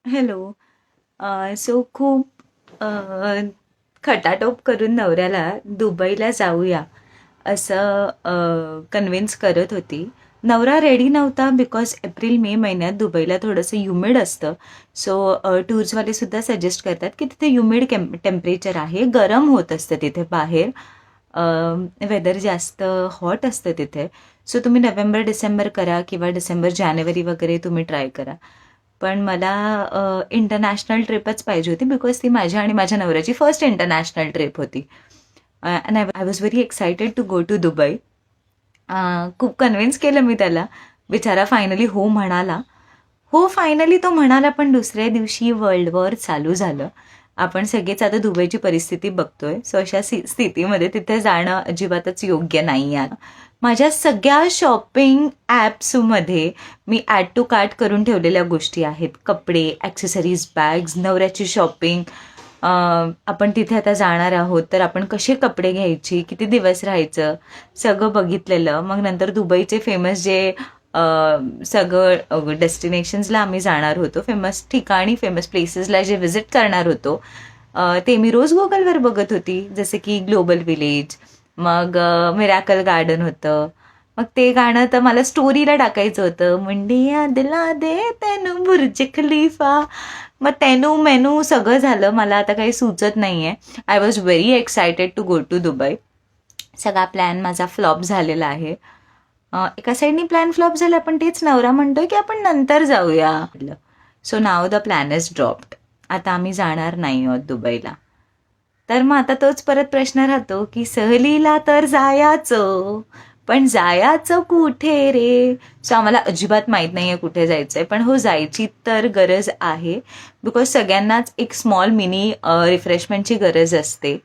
Hello. So खूप अ, खटाटोप करून नवऱ्याला दुबईला जाऊया असं कन्व्हिन्स करत होती. नवरा रेडी नव्हता बिकॉज एप्रिल मे महिन्यात दुबईला थोडंसं ह्युमिड असतं. सो टूर्सवाले सुद्धा सजेस्ट करतात की तिथे ह्युमिड टेम्परेचर आहे, गरम होत असतं तिथे बाहेर. वेदर जास्त हॉट असतं तिथे. सो तुम्ही नोव्हेंबर डिसेंबर करा किंवा डिसेंबर जानेवारी वगैरे तुम्ही ट्राय करा. पण मला इंटरनॅशनल ट्रिपच पाहिजे होती बिकॉज ती माझ्या आणि माझ्या नवऱ्याची फर्स्ट इंटरनॅशनल ट्रिप होती. And I was very excited to go to Dubai. खूप कन्व्हिन्स केलं मी त्याला. बिचारा फायनली हो म्हणाला. हो, फायनली तो म्हणाला, पण दुसऱ्या दिवशी वर्ल्ड वॉर चालू झालं. आपण सगळेच आता दुबईची परिस्थिती बघतोय. सो अशा स्थितीमध्ये तिथे जाणं अजिबातच योग्य नाही आहे. माझ्या सगळ्या शॉपिंग ॲप्समध्ये मी ॲड टू कार्ट करून ठेवलेल्या गोष्टी आहेत. कपडे, ॲक्सेसरीज, बॅग्स, नवऱ्याची शॉपिंग. आपण तिथे आता जाणार आहोत तर आपण कसे कपडे घ्यायची, किती दिवस राहायचं, सगळं बघितलेलं. मग नंतर दुबईचे फेमस जे सगळं डेस्टिनेशन्सला आम्ही जाणार होतो, फेमस ठिकाणी, फेमस प्लेसेसला जे व्हिजिट करणार होतो, ते मी रोज गुगलवर बघत होती. जसे की ग्लोबल विलेज, मग मिरॅकल गार्डन होतं. मग ते गाणं तर मला स्टोरीला टाकायचं होतं. मुंडिया दिला दे तेनू बुर्ज खलिफा. मग तेनू मेनू सगळं झालं. मला आता काही सुचत नाहीये. I was very excited to go to Dubai. सगळा प्लॅन माझा फ्लॉप झालेला आहे. एका साईडनी प्लॅन फ्लॉप झाला, पण तेच नवरा म्हणतोय की आपण नंतर जाऊया. So now the plan is dropped. आता आम्ही जाणार नाही आहोत दुबईला. तर मग आता तोच परत प्रश्न राहतो की सहलीला तर जायचं, पण जायचं कुठे रे? सो आम्हाला अजिबात माहीत नाहीये कुठे जायचंय, पण हो, जायची तर गरज आहे. बिकॉज सगळ्यांनाच एक स्मॉल मिनी रिफ्रेशमेंटची गरज असते.